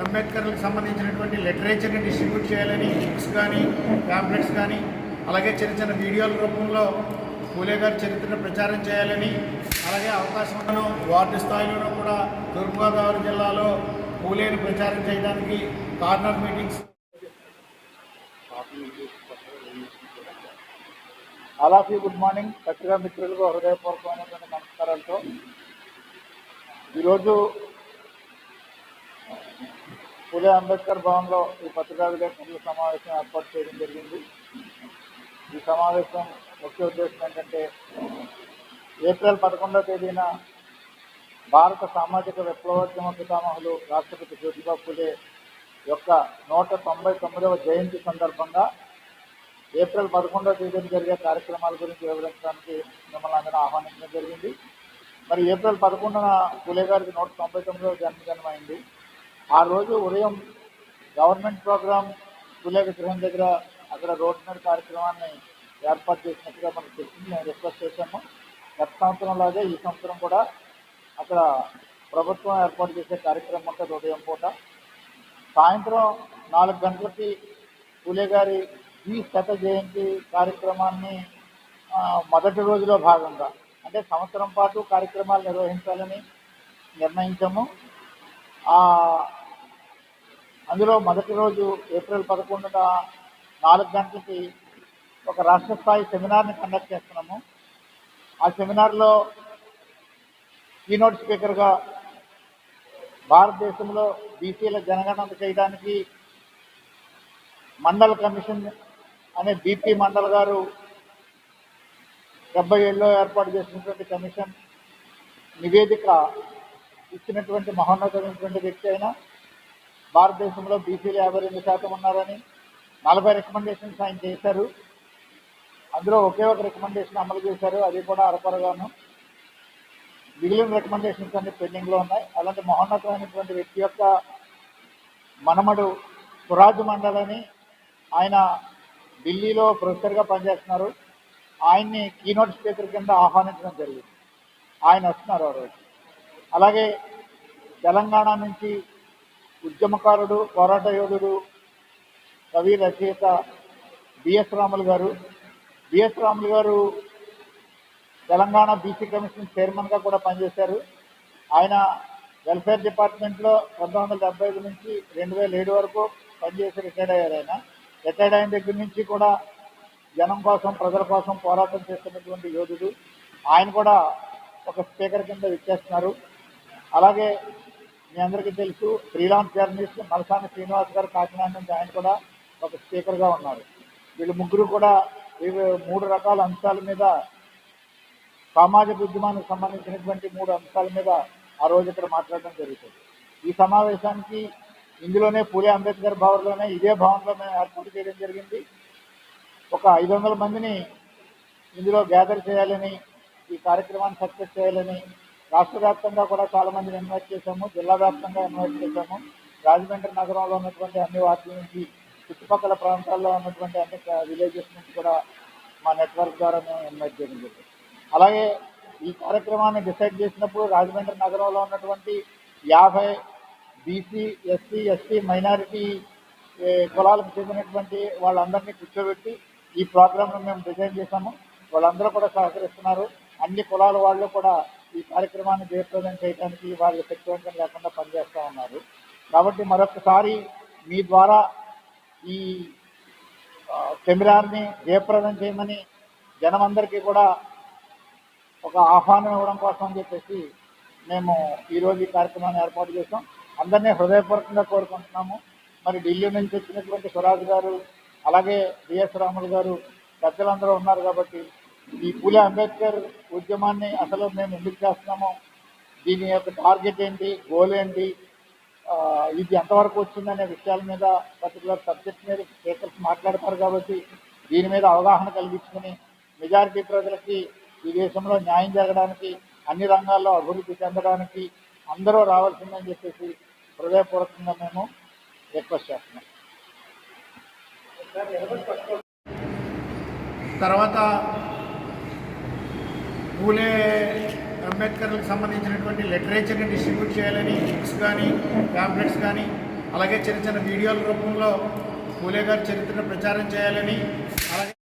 అంబేద్కర్లకు సంబంధించినటువంటి లిటరేచర్ని డిస్ట్రిబ్యూట్ చేయాలని, బుక్స్ కానీ ప్యాంప్లెట్స్ కానీ అలాగే చిన్న చిన్న వీడియోల రూపంలో పూలే గారి చరిత్రను ప్రచారం చేయాలని, అలాగే అవకాశం వార్డు స్థాయిలోనూ కూడా తూర్పుగోదావరి జిల్లాలో పూలేని ప్రచారం చేయడానికి corner meetings. All of you good morning. పత్రికా మిత్రులకు హృదయపూర్వకమైనటువంటి నమస్కారాలతో ఈరోజు పూలే అంబేద్కర్ భవన్లో ఈ పత్రికా విలేకరుల సమావేశం ఏర్పాటు చేయడం జరిగింది. ఈ సమావేశం ముఖ్య ఉద్దేశం ఏంటంటే, ఏప్రిల్ 11వ తేదీన భారత సామాజిక విప్లవోద్యమ పితామహులు రాష్ట్రపతి జ్యోతిబా పూలే యొక్క 199వ జయంతి సందర్భంగా ఏప్రిల్ 11వ తేదీన జరిగే కార్యక్రమాల గురించి వివరించడానికి మిమ్మల్ని అందరూ ఆహ్వానించడం జరిగింది. మరి ఏప్రిల్ 11న పూలే గారికి 199వ జన్మదినం అయింది. ఆ రోజు ఉదయం గవర్నమెంట్ ప్రోగ్రాం పూలే విగ్రహం దగ్గర అక్కడ రోడ్ మీద కార్యక్రమాన్ని ఏర్పాటు చేసినట్టుగా మనకు తెలిసింది. మేము రిక్వెస్ట్ చేశాము. గత సంవత్సరంలాగే ఈ సంవత్సరం కూడా అక్కడ ప్రభుత్వం ఏర్పాటు చేసే కార్యక్రమం ఉంటుంది. ఉదయం పూట సాయంత్రం 4 గంటలకి పూలే గారి ఈ శత జయంతి కార్యక్రమాన్ని మొదటి రోజులో భాగంగా, అంటే సంవత్సరం పాటు కార్యక్రమాలు నిర్వహించాలని నిర్ణయించాము. అందులో మొదటి రోజు ఏప్రిల్ 11న 4 గంటలకి ఒక రాష్ట్ర స్థాయి సెమినార్ని కండక్ట్ చేస్తున్నాము. ఆ సెమినార్లో కీనోట్ స్పీకర్గా భారతదేశంలో బీసీల జనగణన చేయడానికి మండల్ కమిషన్ అనే బీపీ మండల్ గారు 77లో ఏర్పాటు చేసినటువంటి కమిషన్ నివేదిక ఇచ్చినటువంటి మహోన్నతమైనటువంటి వ్యక్తి అయినా, భారతదేశంలో బీసీలు 52% ఉన్నారని 40 రికమెండేషన్స్ ఆయన చేశారు. అందులో ఒకే ఒక రికమెండేషన్ అమలు చేశారు, అది కూడా అరకొరగాను. మిగిలిన రికమెండేషన్స్ అన్ని పెండింగ్లో ఉన్నాయి. అలాంటి మహోన్నతమైనటువంటి వ్యక్తి యొక్క మనమడు సురాజ్ మండల్ అని ఆయన ఢిల్లీలో ప్రొఫెసర్గా పనిచేస్తున్నారు. ఆయన్ని కీనోట్ స్పీకర్ కింద ఆహ్వానించడం జరిగింది. ఆయన వస్తున్నారు ఆ రోజు. అలాగే తెలంగాణ నుంచి ఉద్యమకారుడు, పోరాట యోధుడు, కవి, రచయిత బిఎస్ రాములు గారు తెలంగాణ బీసీ కమిషన్ చైర్మన్గా కూడా పనిచేశారు. ఆయన వెల్ఫేర్ డిపార్ట్మెంట్లో 1975 నుంచి 2007 వరకు పనిచేసి రిటైర్డ్ అయ్యారు. ఆయన రిటైర్డ్ అయిన దగ్గర నుంచి కూడా జనం కోసం, ప్రజల కోసం పోరాటం చేస్తున్నటువంటి యోధుడు. ఆయన కూడా ఒక స్పీకర్ కింద ఇచ్చేస్తున్నారు. అలాగే మీ అందరికీ తెలుసు, ఫ్రీలాన్స్ జర్నలిస్ట్ మలసాని శ్రీనివాస్ గారు కాకినాడ నుంచి, ఆయన కూడా ఒక స్పీకర్గా ఉన్నారు. వీళ్ళు ముగ్గురు కూడా 3 రకాల అంశాల మీద, సామాజిక ఉద్యమానికి సంబంధించినటువంటి 3 అంశాల మీద ఆ రోజు ఇక్కడ మాట్లాడడం జరుగుతుంది. ఈ సమావేశానికి ఇందులోనే పూలే అంబేద్కర్ భవన్లోనే, ఇదే భవన్లో మేము ఏర్పాటు చేయడం జరిగింది. ఒక 500 మందిని ఇందులో గ్యాదర్ చేయాలని, ఈ కార్యక్రమాన్ని సక్సెస్ చేయాలని రాష్ట్ర వ్యాప్తంగా కూడా చాలా మందిని ఇన్వైట్ చేశాము, జిల్లా వ్యాప్తంగా ఇన్వైట్ చేశాము. రాజమండ్రి నగరంలో ఉన్నటువంటి అన్ని వార్డుల నుంచి, చుట్టుపక్కల ప్రాంతాల్లో ఉన్నటువంటి అన్ని విలేజెస్ నుంచి కూడా మా నెట్వర్క్ ద్వారా మేము ఇన్వైట్ చేయడం జరిగింది. అలాగే ఈ కార్యక్రమాన్ని డిసైడ్ చేసినప్పుడు రాజమండ్రి నగరంలో ఉన్నటువంటి 50 బీసీ, ఎస్సీ, ఎస్టీ, మైనారిటీ కులాలకు చెందినటువంటి వాళ్ళందరినీ కూర్చోబెట్టి ఈ ప్రోగ్రామ్ను మేము డిజైన్ చేశాము. వాళ్ళందరూ కూడా సహకరిస్తున్నారు. అన్ని కులాల వాళ్ళు కూడా ఈ కార్యక్రమాన్ని జయప్రదం చేయడానికి వాళ్ళు శక్తివంతం లేకుండా పనిచేస్తూ ఉన్నారు. కాబట్టి మరొకసారి మీ ద్వారా ఈ సెమినార్ని జయప్రదం చేయమని జనమందరికీ కూడా ఒక ఆహ్వానం ఇవ్వడం కోసం అని చెప్పేసి మేము ఈరోజు ఈ కార్యక్రమాన్ని ఏర్పాటు చేసాం. అందరినీ హృదయపూర్వకంగా కోరుకుంటున్నాము. మరి ఢిల్లీ నుంచి వచ్చినటువంటి స్వరాజ్ గారు, అలాగే బిఎస్ రాములు గారు, పెద్దలందరూ ఉన్నారు. కాబట్టి ఈ పూలే అంబేద్కర్ ఉద్యమాన్ని అసలు మేము ఎందుకు చేస్తున్నామో, దీని యొక్క టార్గెట్ ఏంటి, గోల్ ఏంటి, ఇది ఎంతవరకు వచ్చిందనే విషయాల మీద, పర్టికులర్ సబ్జెక్ట్ మీద స్పీకర్స్ మాట్లాడతారు. కాబట్టి దీని మీద అవగాహన కలిగించుకుని మెజారిటీ ప్రజలకి ఈ దేశంలో న్యాయం జరగడానికి, అన్ని రంగాల్లో అభివృద్ధి చెందడానికి అందరూ రావాల్సిందని చెప్పేసి హృదయపూర్వకంగా మేము రిక్వెస్ట్ చేస్తున్నాం. తర్వాత పూలే అంబేద్కర్లకు సంబంధించినటువంటి లిటరేచర్ని డిస్ట్రిబ్యూట్ చేయాలని, బుక్స్ కానీ ప్యాంప్లెట్స్ కానీ అలాగే చిన్న చిన్న వీడియోల రూపంలో పూలే గారి చరిత్రను ప్రచారం చేయాలని అలాగే